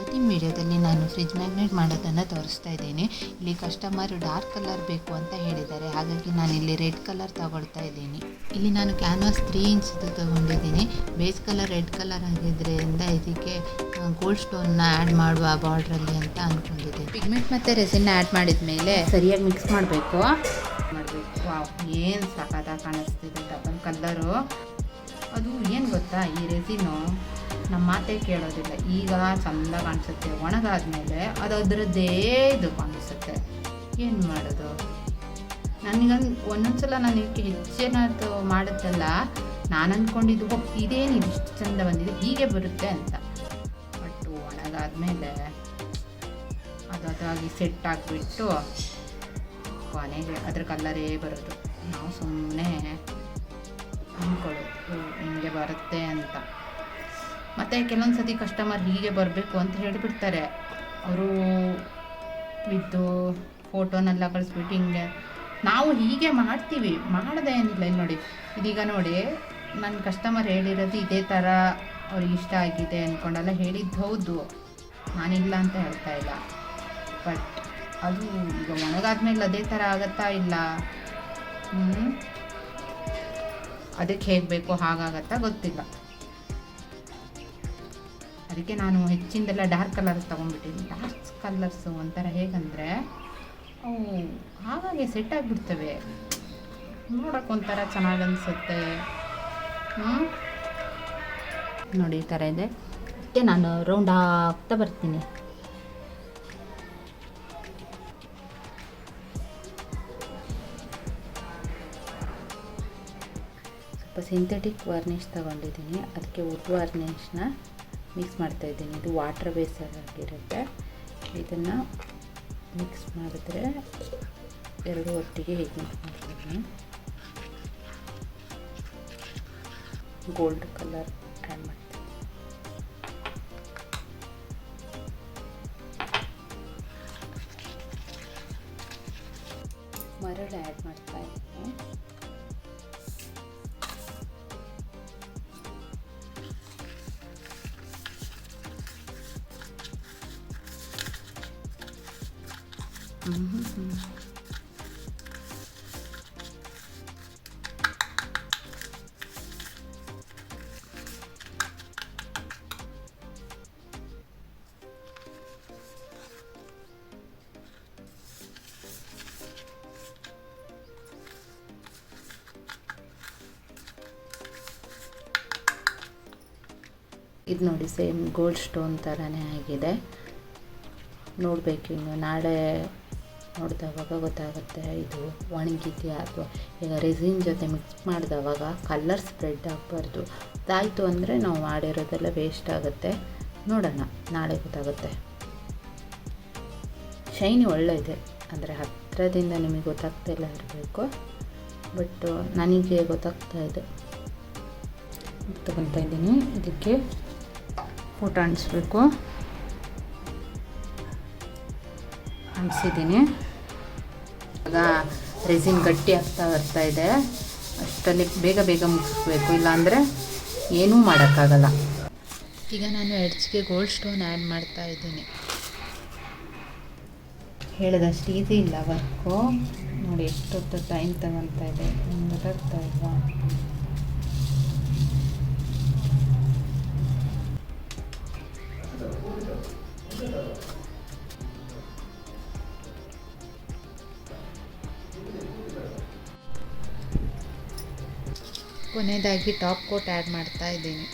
ಇವತ್ತಿನ ವಿಡಿಯೋದಲ್ಲಿ ನಾನು ಫ್ರಿಜ್ ಮ್ಯಾಗ್ನೆಟ್ ಮಾಡೋದನ್ನು ತೋರಿಸ್ತಾ ಇದ್ದೀನಿ. ಇಲ್ಲಿ ಕಸ್ಟಮರ್ ಡಾರ್ಕ್ ಕಲರ್ ಬೇಕು ಅಂತ ಹೇಳಿದ್ದಾರೆ, ಹಾಗಾಗಿ ನಾನು ಇಲ್ಲಿ ರೆಡ್ ಕಲರ್ ತಗೊಳ್ತಾ ಇದ್ದೀನಿ. ಇಲ್ಲಿ ನಾನು ಕ್ಯಾನ್ವಾಸ್ 3 ಇಂಚ್ದು ತಗೊಂಡಿದ್ದೀನಿ. ಬೇಸ್ ಕಲರ್ ರೆಡ್ ಕಲರ್ ಆಗಿದ್ದರಿಂದ ಇದಕ್ಕೆ ಗೋಲ್ಡ್ ಸ್ಟೋನ್ನ ಆ್ಯಡ್ ಮಾಡುವ ಬಾರ್ಡ್ರಲ್ಲಿ ಅಂತ ಅಂದ್ಕೊಂಡಿದ್ದೀನಿ. ಪಿಗ್ಮೆಂಟ್ ಮತ್ತು ರೆಸಿನ್ ಆ್ಯಡ್ ಮಾಡಿದ ಮೇಲೆ ಸರಿಯಾಗಿ ಮಿಕ್ಸ್ ಮಾಡಬೇಕು. ವಾವ್, ಏನು ಸಖತ್ತಾಗಿ ಕಾಣಿಸ್ತಿದೆ ಡಬಲ್ ಕಲರು. ಅದು ಏನು ಗೊತ್ತಾ, ಈ ರೆಸಿನು ನಮ್ಮ ಮಾತೇ ಕೇಳೋದಿಲ್ಲ. ಈಗ ಚೆಂದ ಕಾಣಿಸುತ್ತೆ, ಒಣಗಾದ್ಮೇಲೆ ಅದು ಅದರದ್ದೇ ಇದು ಕಾಣಿಸುತ್ತೆ. ಏನು ಮಾಡೋದು? ಒಂದೊಂದ್ಸಲ ನನಗೆ ಹೆಚ್ಚೇನಾದ್ರು ಮಾಡುತ್ತಲ್ಲ, ನಾನು ಅಂದ್ಕೊಂಡಿದ್ದು ಇದೇನಿದು ಇಷ್ಟು ಚೆಂದ ಬಂದಿದೆ, ಹೀಗೆ ಬರುತ್ತೆ ಅಂತ. ಬಟ್ ಒಣಗಾದ್ಮೇಲೆ ಅದಾಗಿ ಸೆಟ್ ಆಗಿಬಿಟ್ಟು ಕೊನೆಗೆ ಅದ್ರ ಕಲ್ಲರೇ ಬರೋದು. ನಾವು ಸುಮ್ಮನೆ ಅಂದ್ಕೊಳ್ಳೋದು ಹಿಂಗೆ ಬರುತ್ತೆ ಅಂತ. ಮತ್ತು ಕೆಲವೊಂದು ಸತಿ ಕಸ್ಟಮರ್ ಹೀಗೆ ಬರಬೇಕು ಅಂತ ಹೇಳಿಬಿಡ್ತಾರೆ. ಅವರು ವಿದ್ದು ಫೋಟೋನೆಲ್ಲ ಕಳಿಸ್ಬಿಟ್ಟು ಹಿಂಗೆ ನಾವು ಹೀಗೆ ಮಾಡ್ತೀವಿ, ಮಾಡೋದೇ ಏನಿಲ್ಲ. ಇಲ್ಲಿ ನೋಡಿ, ಇದೀಗ ನೋಡಿ, ನನ್ನ ಕಸ್ಟಮರ್ ಹೇಳಿರೋದು ಇದೇ ಥರ ಅವ್ರಿಗೆ ಇಷ್ಟ ಆಗಿದೆ ಅಂದ್ಕೊಂಡೆಲ್ಲ ಹೇಳಿದ್ದು ಹೌದು, ನಾನಿಲ್ಲ ಅಂತ ಹೇಳ್ತಾ ಇಲ್ಲ. ಬಟ್ ಅದು ಈಗ ಒಣಗಾದ್ಮೇಲೆ ಅದೇ ಥರ ಆಗುತ್ತಾ ಇಲ್ಲ, ಅದಕ್ಕೆ ಹೇಗೆ ಬೇಕೋ ಹಾಗಾಗತ್ತಾ ಗೊತ್ತಿಲ್ಲ. ಅದಕ್ಕೆ ನಾನು ಹೆಚ್ಚಿಂದೆಲ್ಲ ಡಾರ್ಕ್ ಕಲರ್ಸ್ ತೊಗೊಂಡ್ಬಿಟ್ಟಿದ್ದೀನಿ. ಡಾರ್ಕ್ ಕಲರ್ಸು ಒಂಥರ ಹೇಗಂದರೆ ಅವು ಹಾಗಾಗಿ ಸೆಟ್ ಆಗಿಬಿಡ್ತವೆ, ನೋಡೋಕೆ ಒಂಥರ ಚೆನ್ನಾಗಿ ಅನಿಸುತ್ತೆ. ನೋಡಿ, ಈ ಥರ ಇದೆ. ಅದಕ್ಕೆ ನಾನು ರೌಂಡ್ ಆಗ್ತಾ ಬರ್ತೀನಿ. ಸ್ವಲ್ಪ ಸಿಂಥೆಟಿಕ್ ವಾರ್ನಿಷ್ ತೊಗೊಂಡಿದ್ದೀನಿ, ಅದಕ್ಕೆ ವುಡ್ ವಾರ್ನಿಷ್ನ ಮಿಕ್ಸ್ ಮಾಡ್ತಾಯಿದ್ದೀನಿ. ಇದು ವಾಟರ್ ಬೇಸಾಗಿರುತ್ತೆ. ಇದನ್ನು ಮಿಕ್ಸ್ ಮಾಡಿದ್ರೆ ಎರಡು ಒಟ್ಟಿಗೆ ಹೀಗೆ ಮಿಕ್ಸ್ ಮಾಡ್ತೀನಿ. ಗೋಲ್ಡ್ ಕಲರ್ ಆ್ಯಡ್ ಮಾಡ್ತೀನಿ. ಮರಳು ಆ್ಯಡ್ ಮಾಡ್ತಾ ಇದ್ದೀನಿ. ಇದು ನೋಡಿ, ಸೇಮ್ ಗೋಲ್ಡ್ ಸ್ಟೋನ್ ಥರನೇ ಆಗಿದೆ. ನೋಡಬೇಕು, ಇನ್ನು ನಾಳೆ ನೋಡಿದವಾಗ ಗೊತ್ತಾಗುತ್ತೆ ಇದು ಒಣಗಿದೆಯಾ ಅಥವಾ ಈಗ ರೆಸಿನ್ ಜೊತೆ ಮಿಕ್ಸ್ ಮಾಡಿದವಾಗ ಕಲರ್ ಸ್ಪ್ರೆಡ್ ಆಗಬಾರ್ದು. ಅದಾಯಿತು ಅಂದರೆ ನಾವು ಮಾಡಿರೋದೆಲ್ಲ ವೇಸ್ಟ್ ಆಗುತ್ತೆ. ನೋಡೋಣ, ನಾಳೆ ಗೊತ್ತಾಗುತ್ತೆ. ಶೈನಿ ಒಳ್ಳೆ ಇದೆ, ಅಂದರೆ ಹತ್ತಿರದಿಂದ ನಿಮಗೆ ಗೊತ್ತಾಗ್ತಾ ಇಲ್ಲ ಇರಬೇಕು, ಬಟ್ ನನಗೆ ಗೊತ್ತಾಗ್ತಾ ಇದೆ. ತಗೊತಾ ಇದ್ದೀನಿ. ಇದಕ್ಕೆ ಫೋಟೋ ಅಂಟಿಸ್ಬೇಕು. ಅಂಟಿಸಿದ್ದೀನಿ. ಆಗ ರೆಸಿನ್ ಗಟ್ಟಿ ಆಗ್ತಾ ಬರ್ತಾ ಇದೆ. ಅಷ್ಟರಲ್ಲಿ ಬೇಗ ಬೇಗ ಮುಗಿಸ್ಬೇಕು, ಇಲ್ಲಾಂದರೆ ಏನೂ ಮಾಡೋಕ್ಕಾಗಲ್ಲ. ಈಗ ನಾನು ಎಡ್ಜ್ಗೆ ಗೋಲ್ಡ್ ಸ್ಟೋನ್ ಆ್ಯಡ್ ಮಾಡ್ತಾ ಇದ್ದೀನಿ. ಹೇಳಿದಷ್ಟು ಈಸಿ ಇಲ್ಲ ವರ್ಕು. ನೋಡಿ ಎಷ್ಟೊತ್ತು ಟೈಮ್ ತಗೊತಾ ಇದೆ, ಗೊತ್ತಾಗ್ತಾ ಇಲ್ವಾ? ಕೊನೆಯದಾಗಿ ಟಾಪ್ ಕೋಟ್ ಆ್ಯಡ್ ಮಾಡ್ತಾ ಇದ್ದೀನಿ.